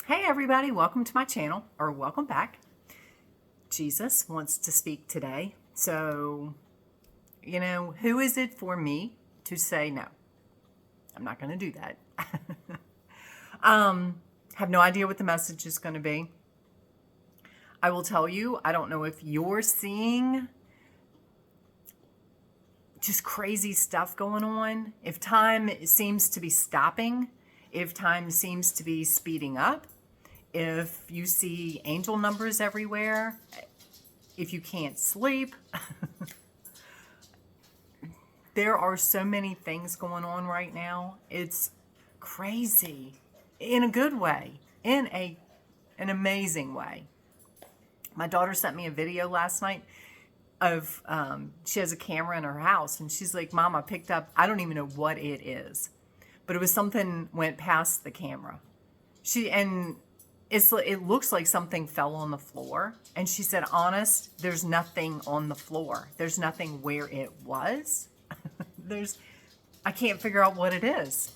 Hey everybody, welcome to my channel, or welcome back. Jesus wants to speak today. So, who is it for me to say no? I'm not going to do that. Have no idea what the message is going to be. I will tell you, I don't know if you're seeing just crazy stuff going on. If time seems to be stopping, if time seems to be speeding up, if you see angel numbers everywhere, if you can't sleep, there are so many things going on right now. It's crazy in a good way, in an amazing way. My daughter sent me a video last night of, she has a camera in her house, and she's like, Mom, I picked up, I don't even know what it is, but it was something went past the camera. It looks like something fell on the floor. And she said, honest, there's nothing on the floor. There's nothing where it was. I can't figure out what it is.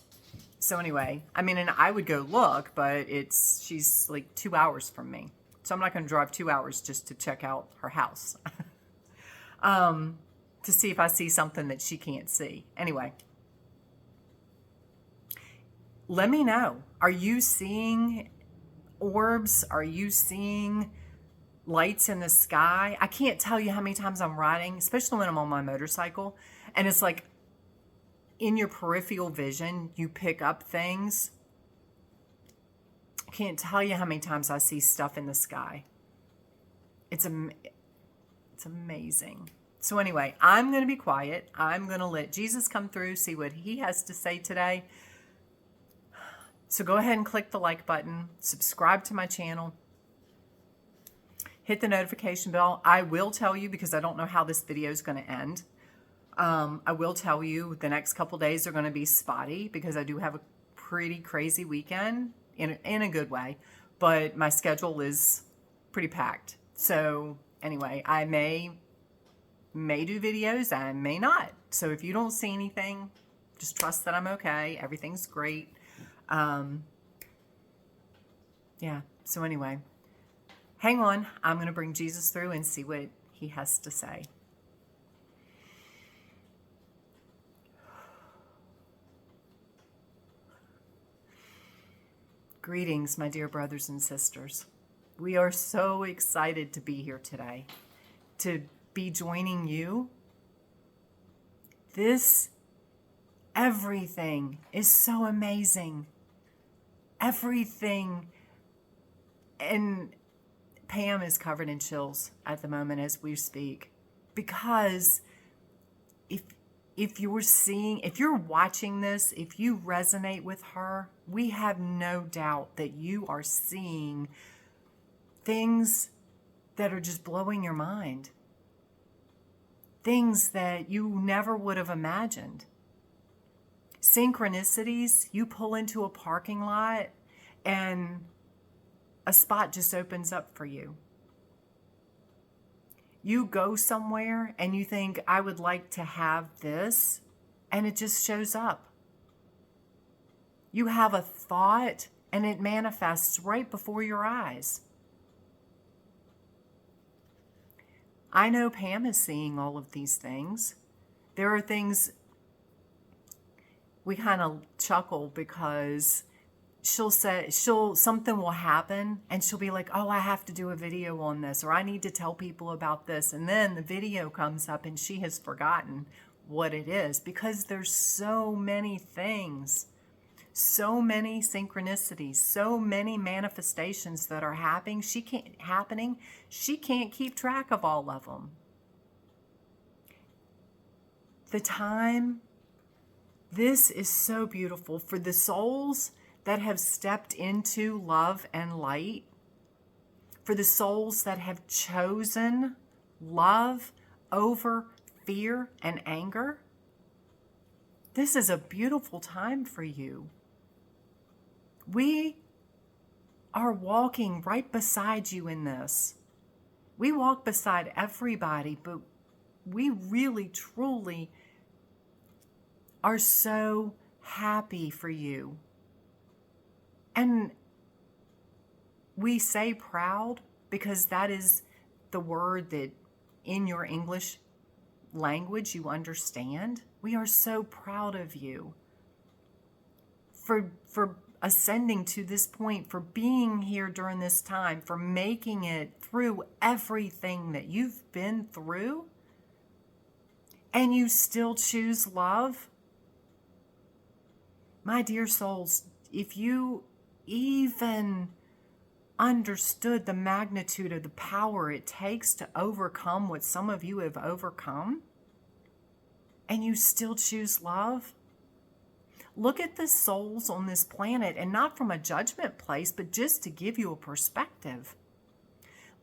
So anyway, and I would go look, but she's like 2 hours from me. So I'm not going to drive 2 hours just to check out her house. To see if I see something that she can't see. Anyway. Let me know. Are you seeing orbs? Are you seeing lights in the sky? I can't tell you how many times I'm riding, especially when I'm on my motorcycle, and it's like in your peripheral vision, you pick up things. I can't tell you how many times I see stuff in the sky. It's amazing. So anyway, I'm going to be quiet. I'm going to let Jesus come through, see what he has to say today. So go ahead and click the like button, subscribe to my channel, hit the notification bell. I will tell you, because I don't know how this video is going to end. I will tell you the next couple days are going to be spotty because I do have a pretty crazy weekend in a good way, but my schedule is pretty packed. So anyway, I may do videos, I may not. So if you don't see anything, just trust that I'm okay. Everything's great. Yeah, so anyway, hang on. I'm going to bring Jesus through and see what he has to say. Greetings, my dear brothers and sisters. We are so excited to be here today, to be joining you. Everything is so amazing. Everything. And Pam is covered in chills at the moment as we speak, because if you're watching this, if you resonate with her, we have no doubt that you are seeing things that are just blowing your mind. Things that you never would have imagined. Synchronicities, you pull into a parking lot and a spot just opens up for you. You go somewhere and you think, I would like to have this, and it just shows up. You have a thought and it manifests right before your eyes. I know Pam is seeing all of these things. There are things we kind of chuckle because something will happen and she'll be like, oh, I have to do a video on this, or I need to tell people about this. And then the video comes up and she has forgotten what it is, because there's so many things, so many synchronicities, so many manifestations that are happening. She can't keep track of all of them. This is so beautiful for the souls that have stepped into love and light, for the souls that have chosen love over fear and anger. This is a beautiful time for you. We are walking right beside you in this. We walk beside everybody, but we really, truly are so happy for you. And we say proud because that is the word that in your English language you understand. We are so proud of you for ascending to this point, for being here during this time, for making it through everything that you've been through, and you still choose love. My dear souls, if you even understood the magnitude of the power it takes to overcome what some of you have overcome, and you still choose love, look at the souls on this planet, and not from a judgment place, but just to give you a perspective.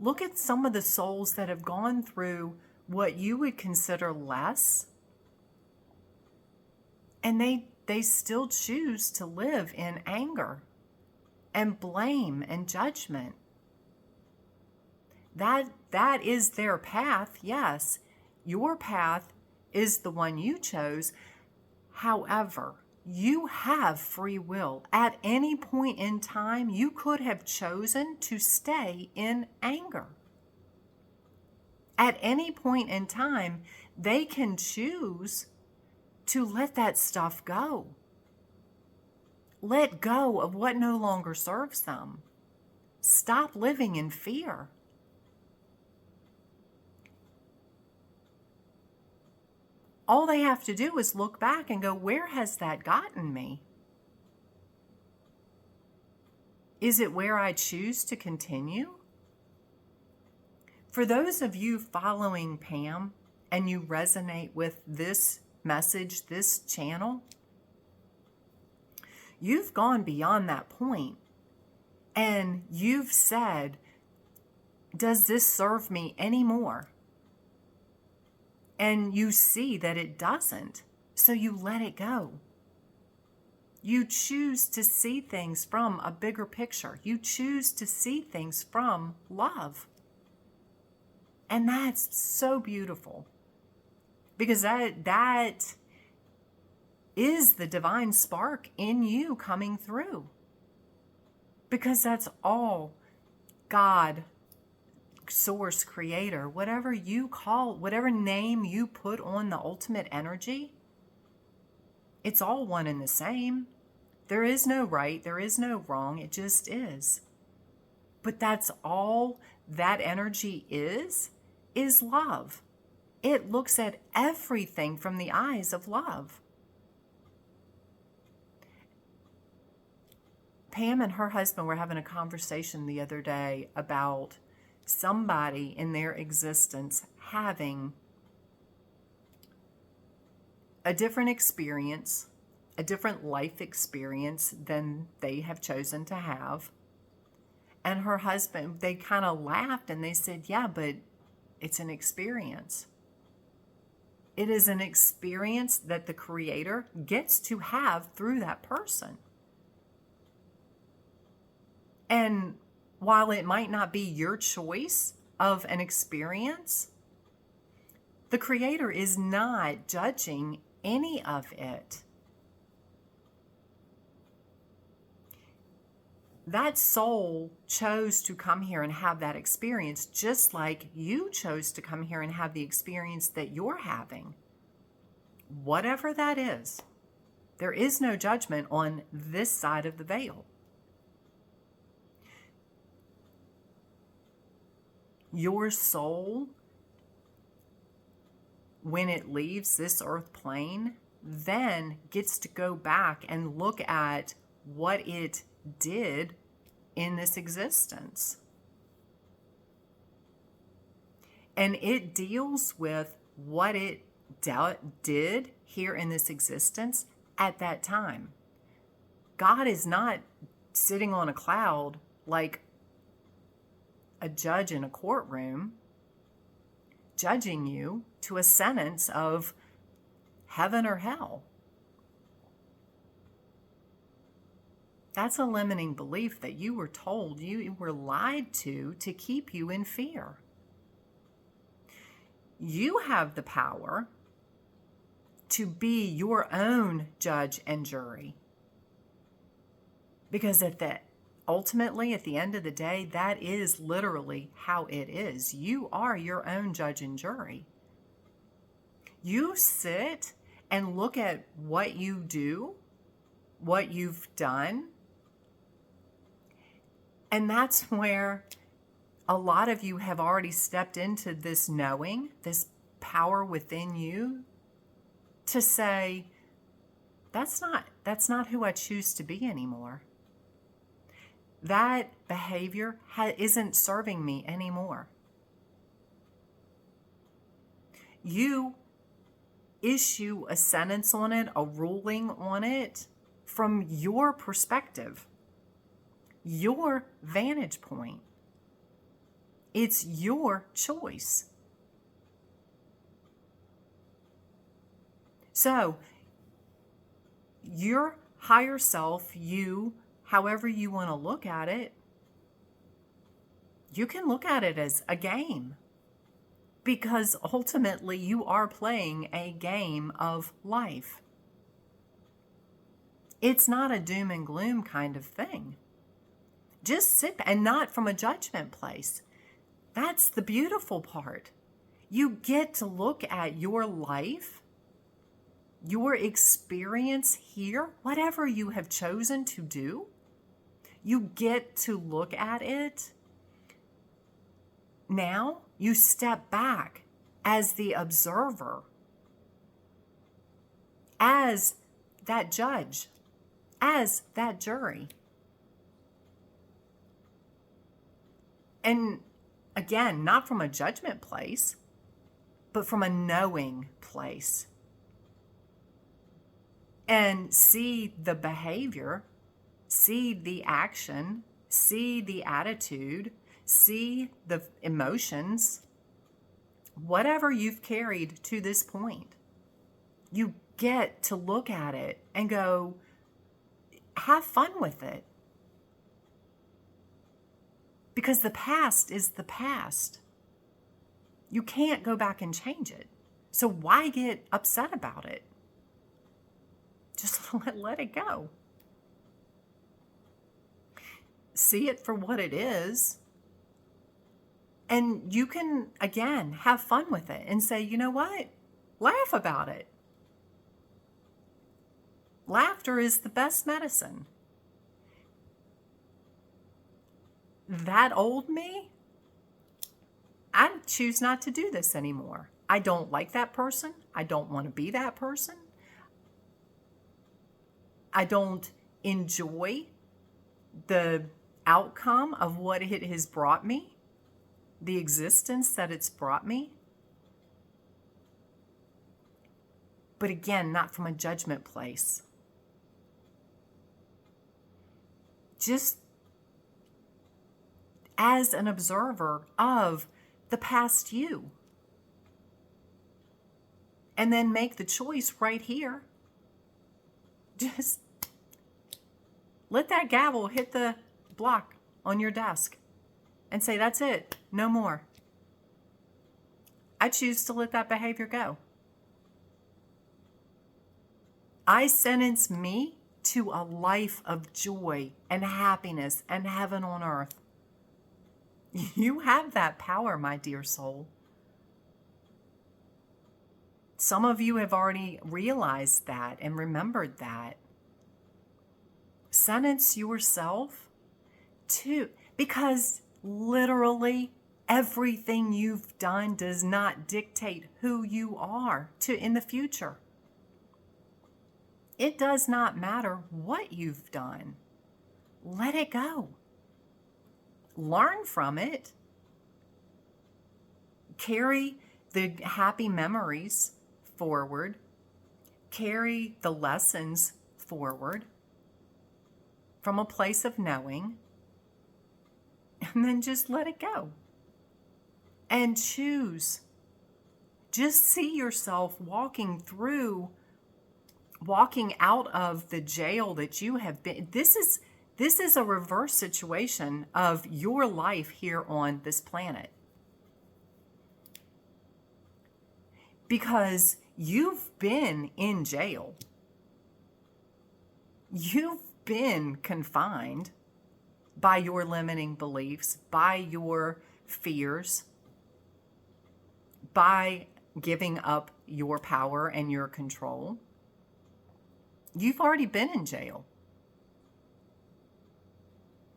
Look at some of the souls that have gone through what you would consider less, and they still choose to live in anger and blame and judgment. That is their path, yes. Your path is the one you chose. However, you have free will. At any point in time, you could have chosen to stay in anger. At any point in time, they can choose to let that stuff go. Let go of what no longer serves them. Stop living in fear. All they have to do is look back and go, where has that gotten me? Is it where I choose to continue? For those of you following Pam and you resonate with this message, this channel, you've gone beyond that point and you've said, does this serve me anymore? And you see that it doesn't, so you let it go. You choose to see things from a bigger picture. You choose to see things from love. And that's so beautiful, because that is the divine spark in you coming through. Because that's all God, source, creator, whatever you call, whatever name you put on the ultimate energy, it's all one and the same. There is no right, there is no wrong, it just is. But that's all that energy is love. It looks at everything from the eyes of love. Pam and her husband were having a conversation the other day about somebody in their existence having a different experience, a different life experience than they have chosen to have. And her husband, they kind of laughed and they said, yeah, but it's an experience. It is an experience that the Creator gets to have through that person. And while it might not be your choice of an experience, the Creator is not judging any of it. That soul chose to come here and have that experience, just like you chose to come here and have the experience that you're having. Whatever that is, there is no judgment on this side of the veil. Your soul, when it leaves this earth plane, then gets to go back and look at what it did in this existence. And it deals with what it did here in this existence at that time. God is not sitting on a cloud like a judge in a courtroom, judging you to a sentence of heaven or hell. That's a limiting belief that you were told, you were lied to keep you in fear. You have the power to be your own judge and jury. Because at the ultimately, at the end of the day, that is literally how it is. You are your own judge and jury. You sit and look at what you do, what you've done, and that's where a lot of you have already stepped into this knowing, this power within you to say, that's not who I choose to be anymore. That behavior isn't serving me anymore. You issue a sentence on it, a ruling on it from your perspective, your vantage point. It's your choice. So, your higher self, you, however you want to look at it, you can look at it as a game. Because ultimately you are playing a game of life. It's not a doom and gloom kind of thing. Just sit back, and not from a judgment place. That's the beautiful part. You get to look at your life, your experience here, whatever you have chosen to do. You get to look at it. Now you step back as the observer, as that judge, as that jury. And again, not from a judgment place, but from a knowing place. And see the behavior, see the action, see the attitude, see the emotions, whatever you've carried to this point. You get to look at it and go, have fun with it. Because the past is the past. You can't go back and change it. So why get upset about it? Just let it go. See it for what it is. And you can, again, have fun with it and say, you know what? Laugh about it. Laughter is the best medicine. That old me, I choose not to do this anymore. I don't like that person. I don't want to be that person. I don't enjoy the outcome of what it has brought me, the existence that it's brought me. But again, not from a judgment place. Just as an observer of the past you. And then make the choice right here. Just let that gavel hit the block on your desk and say, that's it, no more. I choose to let that behavior go. I sentence me to a life of joy and happiness and heaven on earth. You have that power, my dear soul. Some of you have already realized that and remembered that. Sentence yourself to, because literally everything you've done does not dictate who you are in the future. It does not matter what you've done. Let it go. Learn from it. Carry the happy memories forward. Carry the lessons forward from a place of knowing. And then just let it go. And choose. Just see yourself walking out of the jail that you have been. This is a reverse situation of your life here on this planet. Because you've been in jail. You've been confined. by your limiting beliefs, by your fears, by giving up your power and your control. You've already been in jail.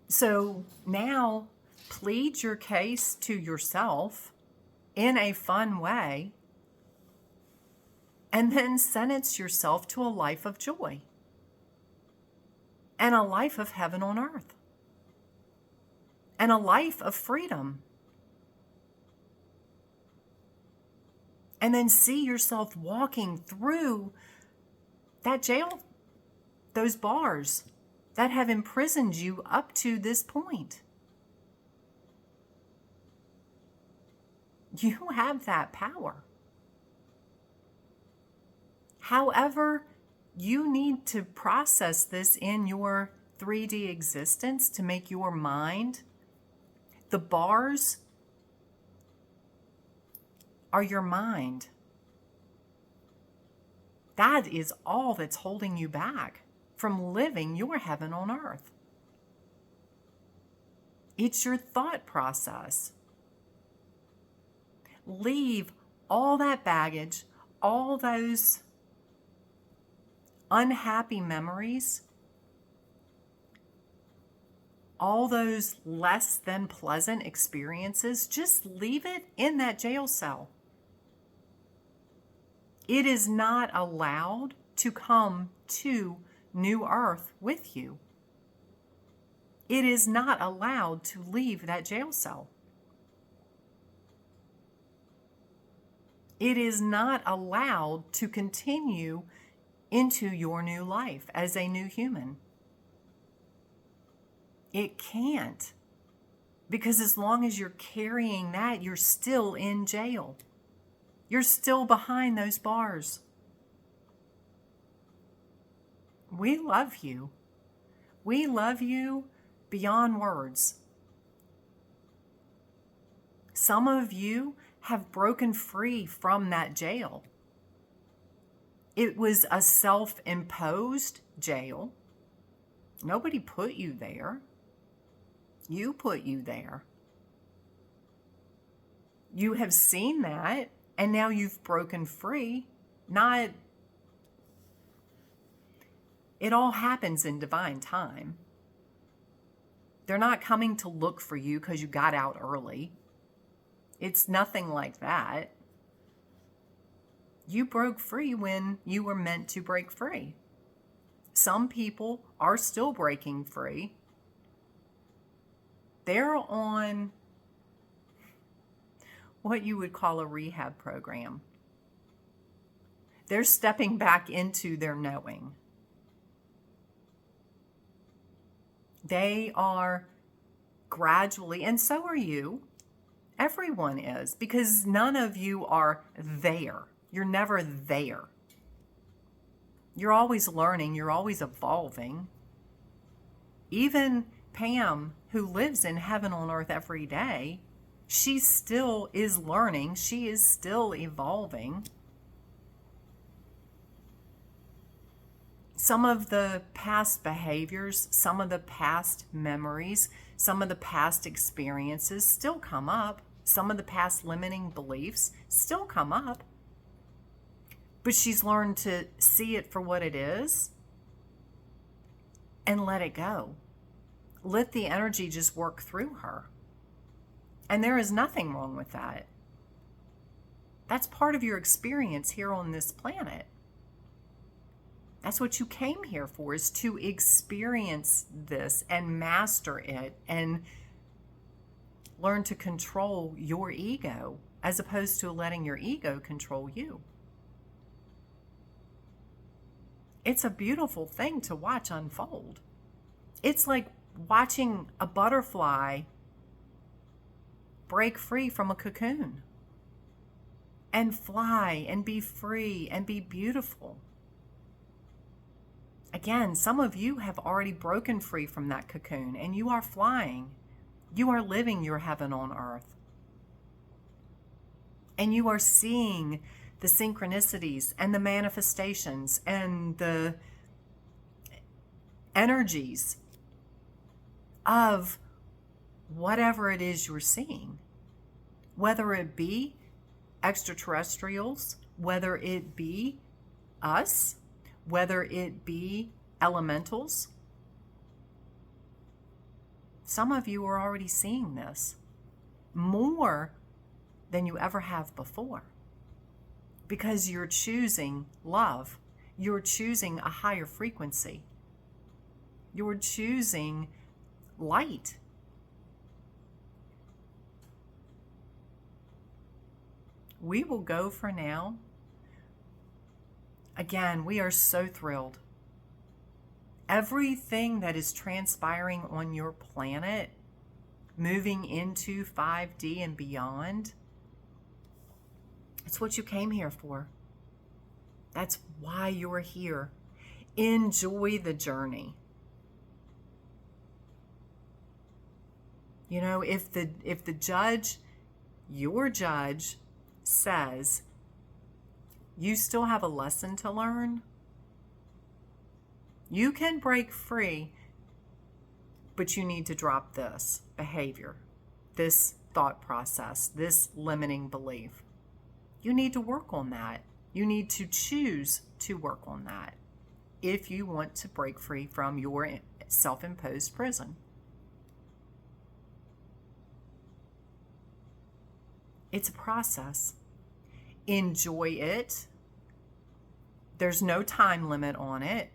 So now plead your case to yourself in a fun way, and then sentence yourself to a life of joy and a life of heaven on earth and a life of freedom. And then see yourself walking through that jail, those bars that have imprisoned you up to this point. You have that power. However, you need to process this in your 3D existence to make your mind. The bars are your mind. That is all that's holding you back from living your heaven on earth. It's your thought process. Leave all that baggage, all those unhappy memories, all those less than pleasant experiences, just leave it in that jail cell. It is not allowed to come to New Earth with you. It is not allowed to leave that jail cell. It is not allowed to continue into your new life as a new human. It can't. Because as long as you're carrying that, you're still in jail. You're still behind those bars. We love you. We love you beyond words. Some of you have broken free from that jail. It was a self-imposed jail. Nobody put you there. You put you there. You have seen that, and now you've broken free. It all happens in divine time. They're not coming to look for you because you got out early. It's nothing like that. You broke free when you were meant to break free. Some people are still breaking free. They're on what you would call a rehab program. They're stepping back into their knowing. They are gradually, and so are you. Everyone is, because none of you are there. You're never there. You're always learning. You're always evolving. Even Pam, who lives in heaven on earth every day, she still is learning. She is still evolving. Some of the past behaviors, some of the past memories, some of the past experiences still come up. Some of the past limiting beliefs still come up. But she's learned to see it for what it is and let it go. Let the energy just work through her. And there is nothing wrong with that. That's part of your experience here on this planet. That's what you came here for, is to experience this and master it and learn to control your ego as opposed to letting your ego control you. It's a beautiful thing to watch unfold. It's like watching a butterfly break free from a cocoon and fly and be free and be beautiful. Again, some of you have already broken free from that cocoon and you are flying. You are living your heaven on earth. And you are seeing the synchronicities and the manifestations and the energies of whatever it is you're seeing, whether it be extraterrestrials, whether it be us, whether it be elementals. Some of you are already seeing this more than you ever have before because you're choosing love. You're choosing a higher frequency. You're choosing light. We will go for now. Again, we are so thrilled. Everything that is transpiring on your planet, moving into 5D and beyond, it's what you came here for. That's why you're here. Enjoy the journey. You know, if the judge, your judge, says you still have a lesson to learn, you can break free, but you need to drop this behavior, this thought process, this limiting belief. You need to work on that. You need to choose to work on that if you want to break free from your self-imposed prison. It's a process. Enjoy it. There's no time limit on it.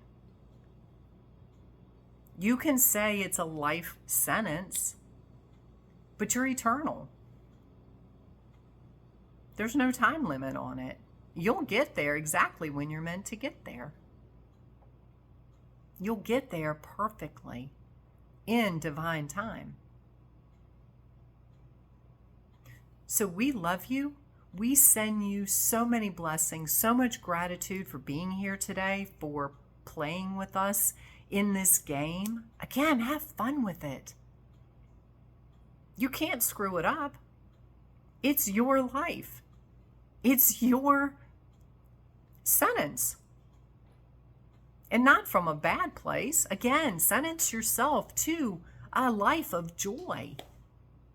You can say it's a life sentence, but you're eternal. There's no time limit on it. You'll get there exactly when you're meant to get there. You'll get there perfectly in divine time. So we love you. We send you so many blessings, so much gratitude for being here today, for playing with us in this game. Again, have fun with it. You can't screw it up. It's your life. It's your sentence. And not from a bad place. Again, sentence yourself to a life of joy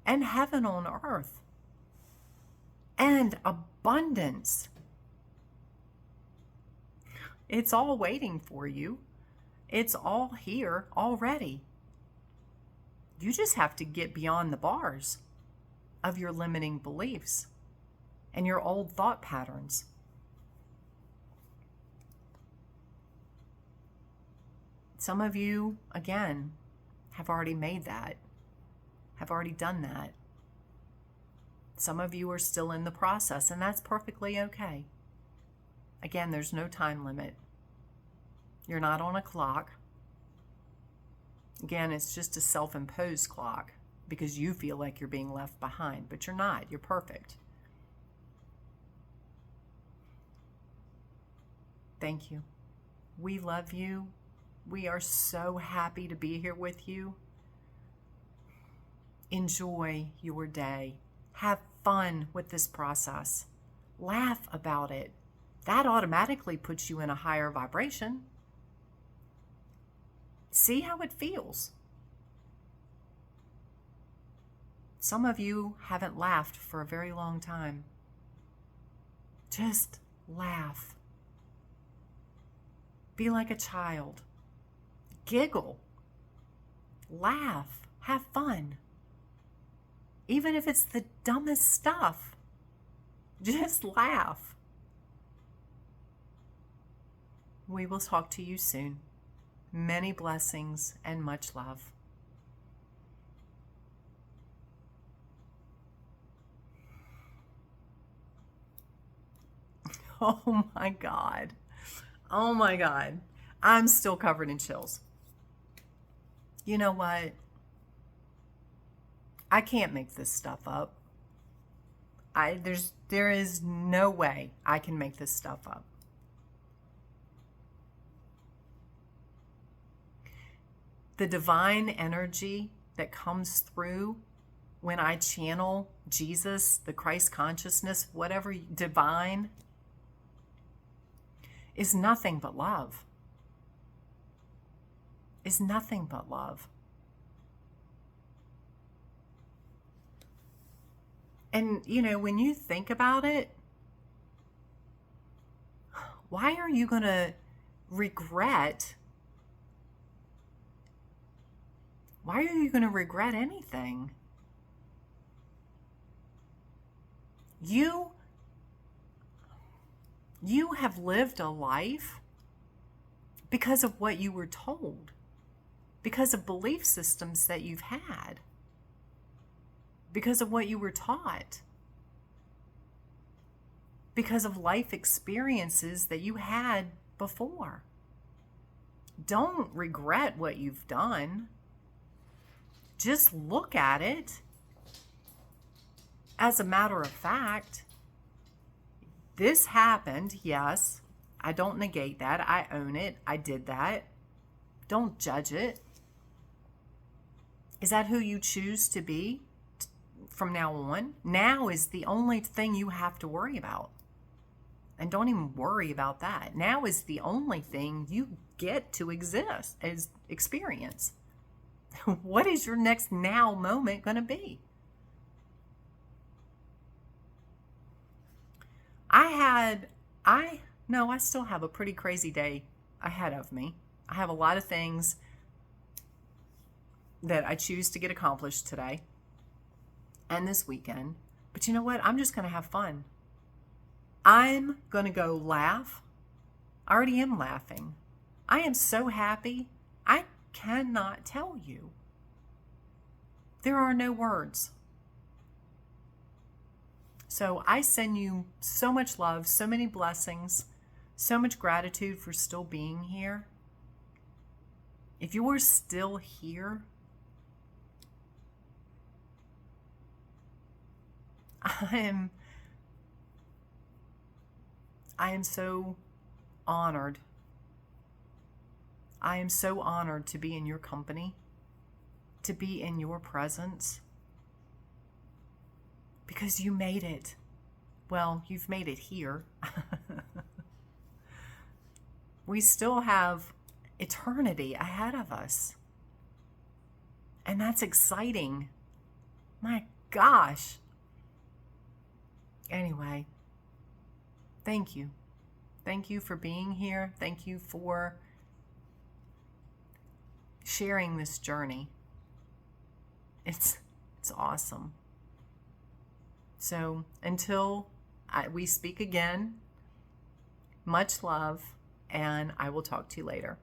and heaven on earth and abundance. It's all waiting for you. It's all here already. You just have to get beyond the bars of your limiting beliefs and your old thought patterns. Some of you, again, have already made that, have already done that. Some of you are still in the process, and that's perfectly okay. Again, there's no time limit. You're not on a clock. Again, it's just a self-imposed clock because you feel like you're being left behind, but you're not. You're perfect. Thank you. We love you. We are so happy to be here with you. Enjoy your day. Have fun with this process. Laugh about it. That automatically puts you in a higher vibration. See how it feels. Some of you haven't laughed for a very long time. Just laugh. Be like a child. Giggle. Laugh. Have fun. Even if it's the dumbest stuff, just laugh. We will talk to you soon. Many blessings and much love. Oh my God. Oh my God. I'm still covered in chills. You know what? I can't make this stuff up. There is no way I can make this stuff up. The divine energy that comes through when I channel Jesus, the Christ consciousness, whatever divine, is nothing but love. Is nothing but love. And, you know, when you think about it, why are you going to regret? Why are you going to regret anything? You have lived a life because of what you were told, because of belief systems that you've had, because of what you were taught, because of life experiences that you had before. Don't regret what you've done. Just look at it as a matter of fact. This happened, yes. I don't negate that. I own it. I did that. Don't judge it. Is that who you choose to be from now on? Now is the only thing you have to worry about. And don't even worry about that. Now is the only thing you get to experience. What is your next now moment going to be? I still have a pretty crazy day ahead of me. I have a lot of things that I choose to get accomplished today and this weekend. But you know what? I'm just going to have fun. I'm going to go laugh. I already am laughing. I am so happy. I cannot tell you. There are no words. So I send you so much love, so many blessings, so much gratitude for still being here. If you're still here, I am so honored. I am so honored to be in your company, to be in your presence, because you made it. Well, you've made it here. We still have eternity ahead of us. And that's exciting. My gosh. Anyway, thank you. Thank you for being here. Thank you for sharing this journey. It's awesome. So until we speak again, much love, and I will talk to you later.